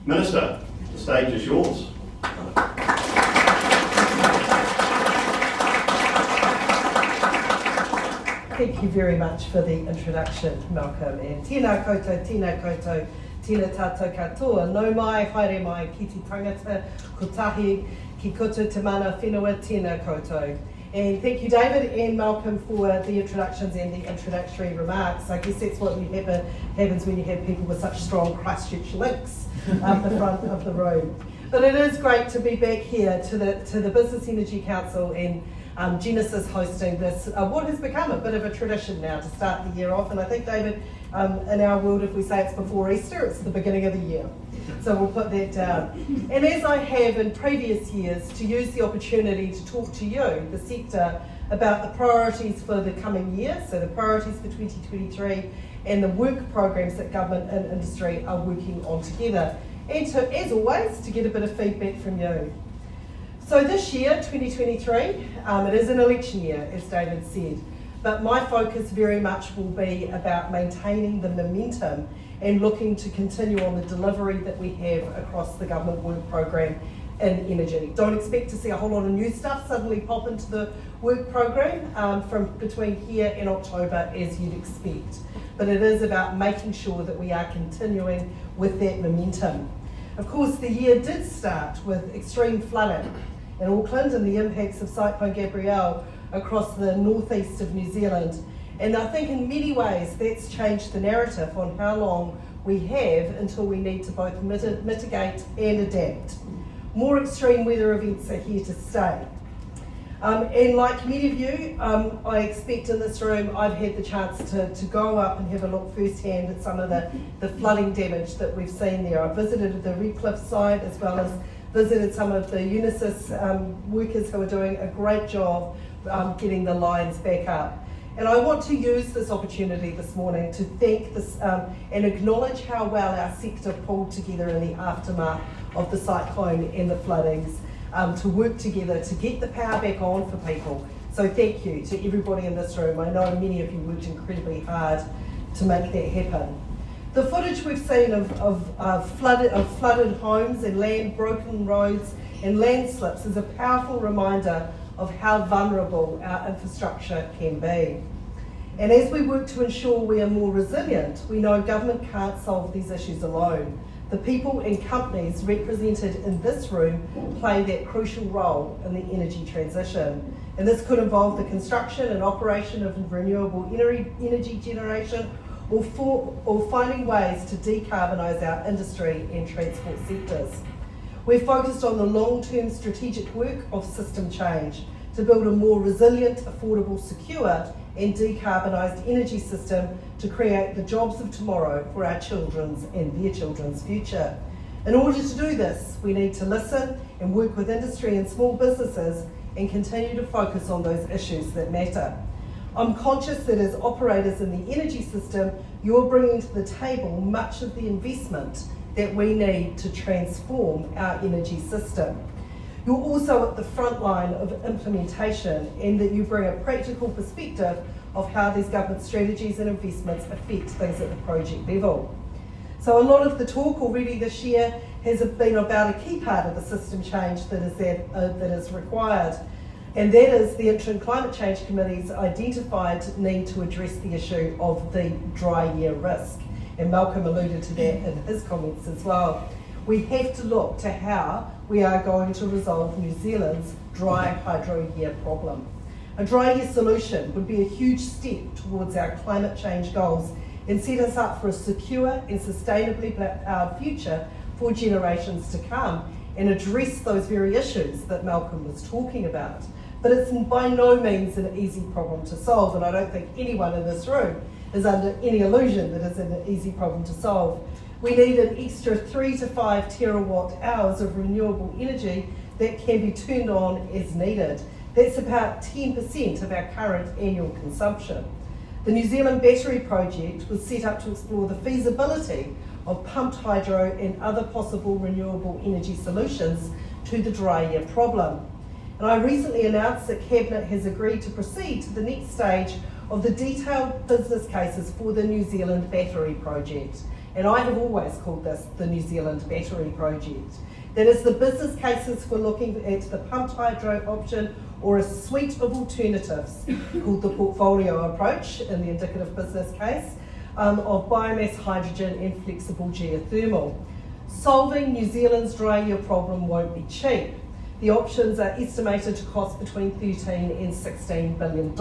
Minister, the stage is yours. Thank you very much for the introduction, Malcolm. And tēnā koutou, tēnā tātou katoa. Nau mai, haere mai, ki te tangata, ko tahi, ki kutu te mana whenua, tēnā koutou. And thank you, David and Malcolm, for the introductions and the introductory remarks. I guess that's what happens when you have people with such strong Christchurch links up the front of the room. But it is great to be back here to the Business Energy Council and Genesis hosting this, what has become a bit of a tradition now to start the year off. And I think, David, in our world, if we say it's before Easter, it's the beginning of the year. So we'll put that down. And as I have in previous years, to use the opportunity to talk to you, the sector, about the priorities for the coming year, so the priorities for 2023, and the work programs that government and industry are working on together. And to, as always, to get a bit of feedback from you. So this year, 2023, it is an election year, as David said, but my focus very much will be about maintaining the momentum and looking to continue on the delivery that we have across the government work program in energy. Don't expect to see a whole lot of new stuff suddenly pop into the work program from between here and October, as you'd expect. But it is about making sure that we are continuing with that momentum. Of course, the year did start with extreme flooding in Auckland and the impacts of Cyclone Gabrielle across the northeast of New Zealand. And I think in many ways that's changed the narrative on how long we have until we need to both mitigate and adapt. More extreme weather events are here to stay. And like many of you, I expect in this room, I've had the chance to go up and have a look firsthand at some of the flooding damage that we've seen there. I visited the Redcliffe site as well as visited some of the Unisys workers who are doing a great job getting the lines back up. And I want to use this opportunity this morning to thank this and acknowledge how well our sector pulled together in the aftermath of the cyclone and the floodings to work together to get the power back on for people. So thank you to everybody in this room. I know many of you worked incredibly hard to make that happen. The footage we've seen of flooded homes and land, broken roads and landslips is a powerful reminder of how vulnerable our infrastructure can be. And as we work to ensure we are more resilient, we know government can't solve these issues alone. The people and companies represented in this room play that crucial role in the energy transition. And this could involve the construction and operation of renewable energy generation or finding ways to decarbonise our industry and transport sectors. We're focused on the long-term strategic work of system change to build a more resilient, affordable, secure and decarbonised energy system to create the jobs of tomorrow for our children's and their children's future. In order to do this, we need to listen and work with industry and small businesses and continue to focus on those issues that matter. I'm conscious that as operators in the energy system, you're bringing to the table much of the investment that we need to transform our energy system. You're also at the front line of implementation and that you bring a practical perspective of how these government strategies and investments affect things at the project level. So a lot of the talk already this year has been about a key part of the system change that is required. And that is the Interim Climate Change Committee's identified need to address the issue of the dry year risk. And Malcolm alluded to that in his comments as well. We have to look to how we are going to resolve New Zealand's dry hydro year problem. A dry year solution would be a huge step towards our climate change goals and set us up for a secure and sustainably powered future for generations to come and address those very issues that Malcolm was talking about. But it's by no means an easy problem to solve, and I don't think anyone in this room is under any illusion that it's an easy problem to solve. We need an extra 3 to 5 terawatt hours of renewable energy that can be turned on as needed. That's about 10% of our current annual consumption. The New Zealand Battery Project was set up to explore the feasibility of pumped hydro and other possible renewable energy solutions to the dry year problem. And I recently announced that Cabinet has agreed to proceed to the next stage of the detailed business cases for the New Zealand Battery Project. And I have always called this the New Zealand Battery Project. That is the business cases for looking at the pumped hydro option or a suite of alternatives called the portfolio approach in the indicative business case of biomass, hydrogen and flexible geothermal. Solving New Zealand's dry year problem won't be cheap. The options are estimated to cost between $13 and $16 billion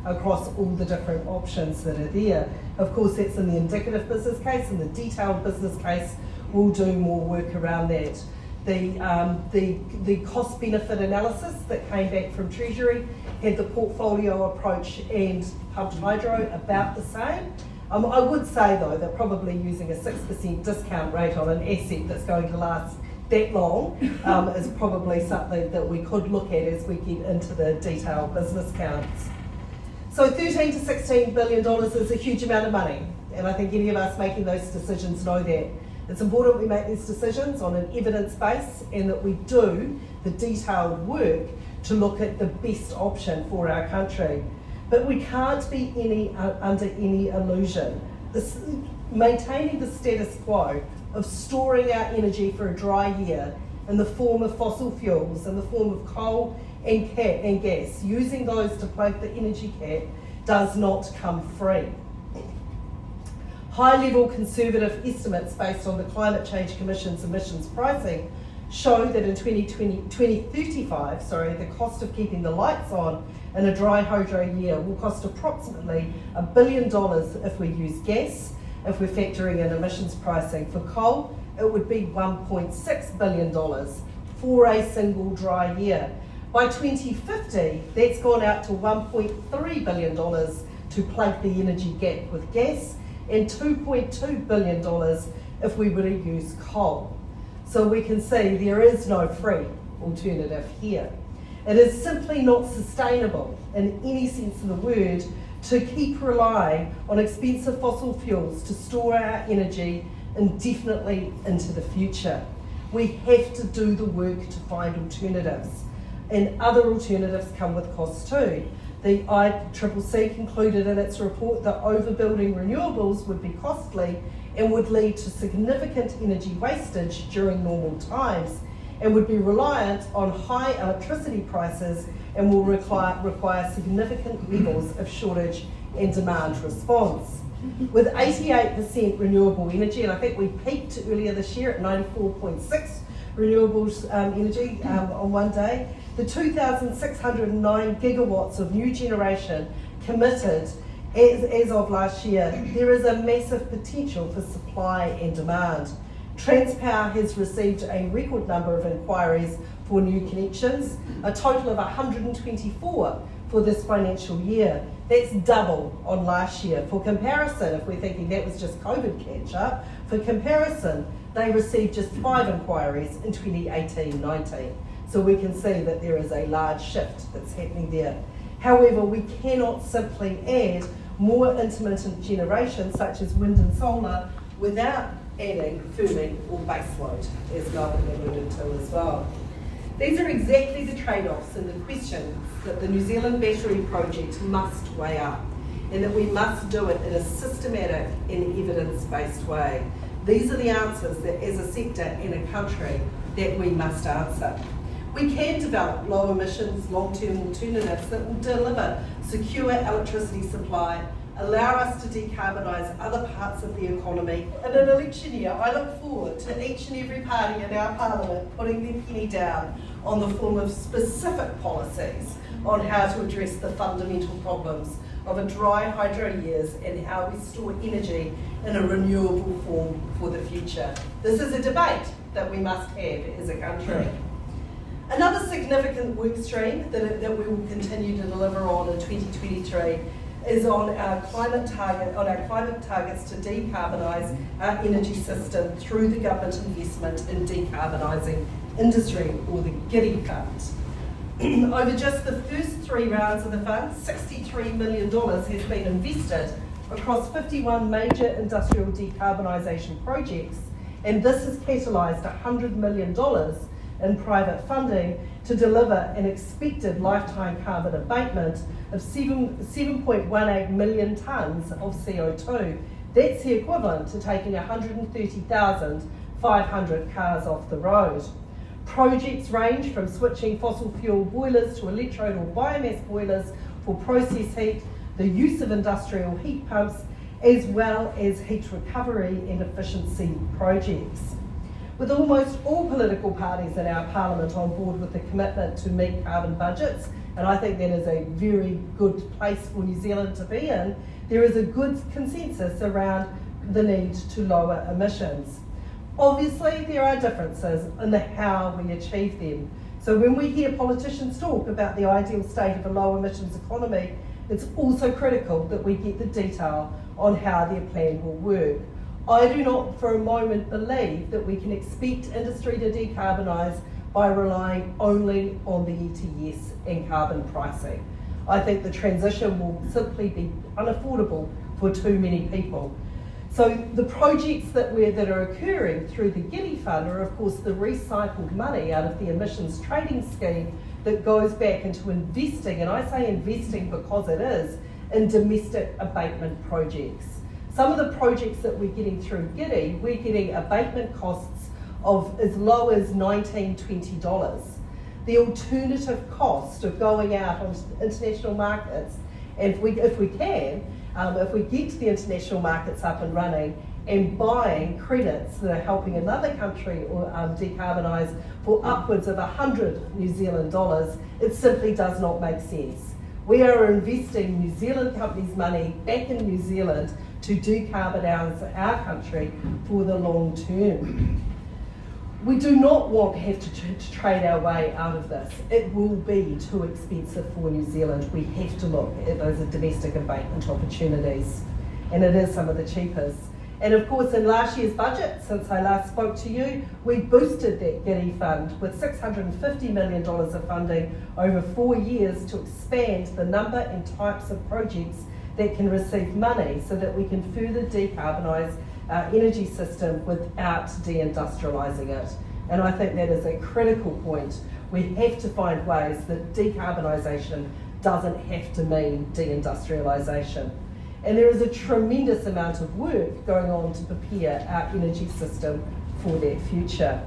across all the different options that are there. Of course, that's in the indicative business case, and the detailed business case will do more work around that. The cost benefit analysis that came back from Treasury had the portfolio approach and pumped hydro about the same. I would say though that probably using a 6% discount rate on an asset that's going to last that long is probably something that we could look at as we get into the detailed business counts. So $13 to $16 billion is a huge amount of money, and I think any of us making those decisions know that. It's important we make these decisions on an evidence base and that we do the detailed work to look at the best option for our country. But we can't be under any illusion. Maintaining the status quo of storing our energy for a dry year in the form of fossil fuels, in the form of coal and gas, using those to plug the energy cap, does not come free. High-level conservative estimates based on the Climate Change Commission's emissions pricing show that in 2035, the cost of keeping the lights on in a dry hydro year will cost approximately $1 billion if we use gas. If we're factoring in emissions pricing for coal, it would be $1.6 billion for a single dry year. By 2050, that's gone out to $1.3 billion to plug the energy gap with gas, and $2.2 billion if we were to use coal. So we can see there is no free alternative here. It is simply not sustainable in any sense of the word to keep relying on expensive fossil fuels to store our energy indefinitely into the future. We have to do the work to find alternatives, and other alternatives come with costs too. The ICCC concluded in its report that overbuilding renewables would be costly and would lead to significant energy wastage during normal times, and would be reliant on high electricity prices and will require significant levels of shortage and demand response. With 88% renewable energy, and I think we peaked earlier this year at 94.6 renewables energy on one day, the 2,609 gigawatts of new generation committed as of last year, there is a massive potential for supply and demand. Transpower has received a record number of inquiries for new connections, a total of 124 for this financial year. That's double on last year. For comparison, if we're thinking that was just COVID catch-up, for comparison, they received just 5 inquiries in 2018-19. So we can see that there is a large shift that's happening there. However, we cannot simply add more intermittent generation, such as wind and solar, without adding firming or baseload, as Melvin alluded to as well. These are exactly the trade-offs and the questions that the New Zealand Battery Project must weigh up, and that we must do it in a systematic and evidence-based way. These are the answers that, as a sector and a country, that we must answer. We can develop low emissions, long-term alternatives that will deliver secure electricity supply, allow us to decarbonise other parts of the economy. In an election year, I look forward to each and every party in our parliament putting their penny down on the form of specific policies on how to address the fundamental problems of a dry hydro years and how we store energy in a renewable form for the future. This is a debate that we must have as a country. Another significant work stream that we will continue to deliver on in 2023 is on our climate targets to decarbonise our energy system through the government investment in decarbonising industry, or the GIDI Fund. Over just the first 3 rounds of the fund, $63 million has been invested across 51 major industrial decarbonisation projects, and this has catalysed $100 million in private funding to deliver an expected lifetime carbon abatement of 7.18 million tonnes of CO2 That's the equivalent to taking 130,500 cars off the road. Projects range from switching fossil fuel boilers to electrode or biomass boilers for process heat, the use of industrial heat pumps, as well as heat recovery and efficiency projects. With almost all political parties in our parliament on board with the commitment to meet carbon budgets, and I think that is a very good place for New Zealand to be in, there is a good consensus around the need to lower emissions. Obviously, there are differences in how we achieve them. So when we hear politicians talk about the ideal state of a low emissions economy, it's also critical that we get the detail on how their plan will work. I do not for a moment believe that we can expect industry to decarbonise by relying only on the ETS and carbon pricing. I think the transition will simply be unaffordable for too many people. So the projects that are occurring through the GIDI Fund are of course the recycled money out of the emissions trading scheme that goes back into investing, and I say investing because it is, in domestic abatement projects. Some of the projects that we're getting through GIDI, we're getting abatement costs of as low as $19, $20. The alternative cost of going out on international markets, and if we get the international markets up and running and buying credits that are helping another country decarbonise for upwards of $100 New Zealand dollars, it simply does not make sense. We are investing New Zealand companies' money back in New Zealand to decarbonise our country for the long term. We do not want to have to trade our way out of this. It will be too expensive for New Zealand. We have to look at those domestic abatement opportunities, and it is some of the cheapest. And of course, in last year's budget, since I last spoke to you, we boosted that GIDI fund with $650 million of funding over 4 years to expand the number and types of projects that can receive money so that we can further decarbonise our energy system without deindustrialising it. And I think that is a critical point. We have to find ways that decarbonisation doesn't have to mean deindustrialisation. And there is a tremendous amount of work going on to prepare our energy system for that future.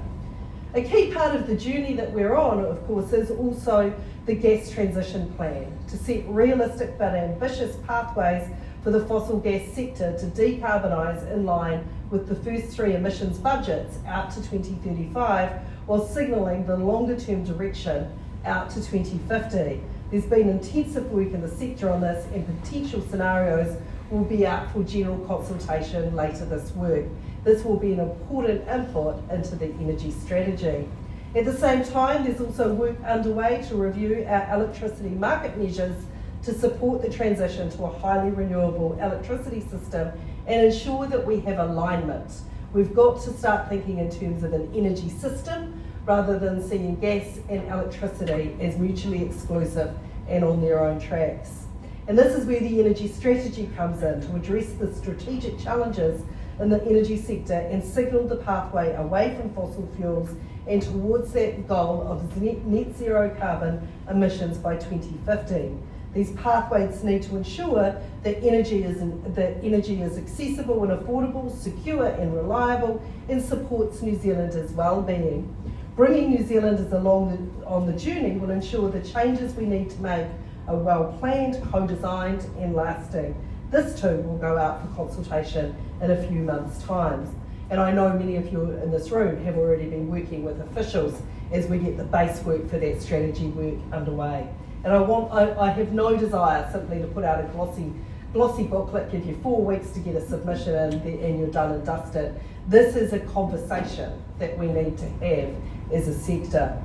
A key part of the journey that we're on, of course, is also the gas transition plan to set realistic but ambitious pathways for the fossil gas sector to decarbonise in line with the first 3 emissions budgets out to 2035, while signalling the longer term direction out to 2050. There's been intensive work in the sector on this, and potential scenarios will be out for general consultation later this week. This will be an important input into the energy strategy. At the same time, there's also work underway to review our electricity market measures to support the transition to a highly renewable electricity system and ensure that we have alignment. We've got to start thinking in terms of an energy system rather than seeing gas and electricity as mutually exclusive and on their own tracks. And this is where the energy strategy comes in, to address the strategic challenges in the energy sector and signal the pathway away from fossil fuels and towards that goal of net zero carbon emissions by 2050. These pathways need to ensure that energy is accessible and affordable, secure and reliable, and supports New Zealanders' well-being. Bringing New Zealanders along on the journey will ensure the changes we need to make are well-planned, co-designed and lasting. This too will go out for consultation in a few months' time. And I know many of you in this room have already been working with officials as we get the base work for that strategy work underway. And I have no desire simply to put out a glossy booklet, give you 4 weeks to get a submission and you're done and dusted. This is a conversation that we need to have as a sector.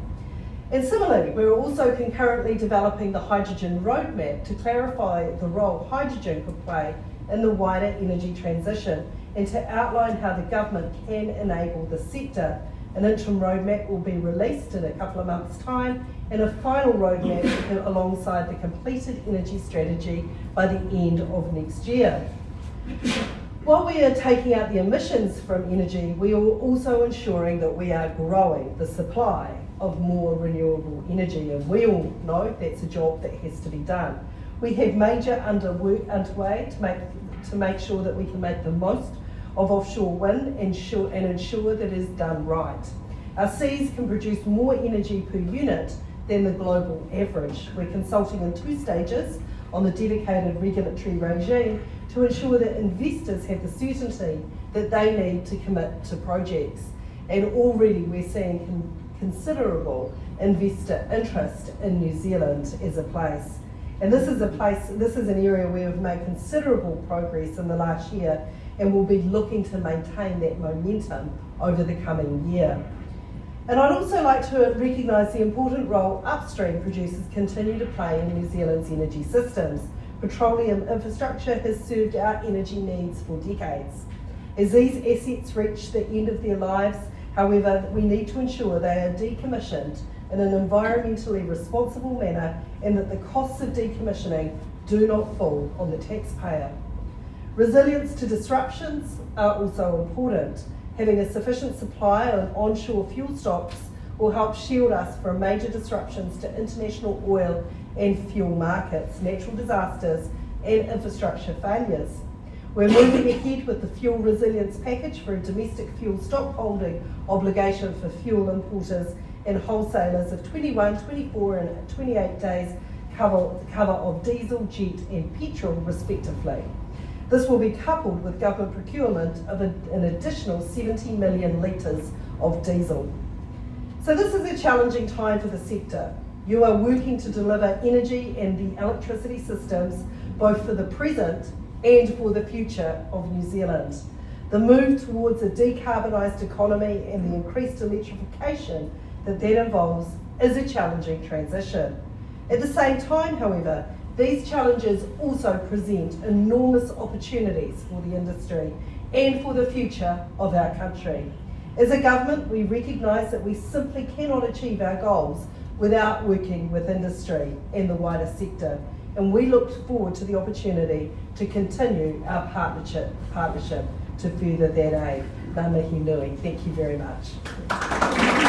And similarly, we're also concurrently developing the hydrogen roadmap to clarify the role hydrogen could play in the wider energy transition and to outline how the government can enable the sector. An interim roadmap will be released in a couple of months' time, and a final roadmap alongside the completed energy strategy by the end of next year. While we are taking out the emissions from energy, we are also ensuring that we are growing the supply of more renewable energy, and we all know that's a job that has to be done. We have major work underway to make to make sure that we can make the most of offshore wind and ensure that it is done right. Our seas can produce more energy per unit than the global average. We're consulting in 2 stages on the dedicated regulatory regime to ensure that investors have the certainty that they need to commit to projects. And already we're seeing considerable investor interest in New Zealand as a place. And this is an area where we've made considerable progress in the last year, and we'll be looking to maintain that momentum over the coming year. And I'd also like to recognise the important role upstream producers continue to play in New Zealand's energy systems. Petroleum infrastructure has served our energy needs for decades. As these assets reach the end of their lives, however, we need to ensure they are decommissioned in an environmentally responsible manner and that the costs of decommissioning do not fall on the taxpayer. Resilience to disruptions are also important. Having a sufficient supply of onshore fuel stocks will help shield us from major disruptions to international oil and fuel markets, natural disasters and infrastructure failures. We're moving ahead with the fuel resilience package for a domestic fuel stockholding obligation for fuel importers and wholesalers of 21, 24 and 28 days cover of diesel, jet and petrol respectively. This will be coupled with government procurement of an additional 70 million litres of diesel. So this is a challenging time for the sector. You are working to deliver energy and the electricity systems both for the present and for the future of New Zealand. The move towards a decarbonised economy and the increased electrification that involves is a challenging transition. At the same time, however, these challenges also present enormous opportunities for the industry and for the future of our country. As a government, we recognise that we simply cannot achieve our goals without working with industry and the wider sector, and we look forward to the opportunity to continue our partnership to further that aim. Ngā mihi nui. Thank you very much.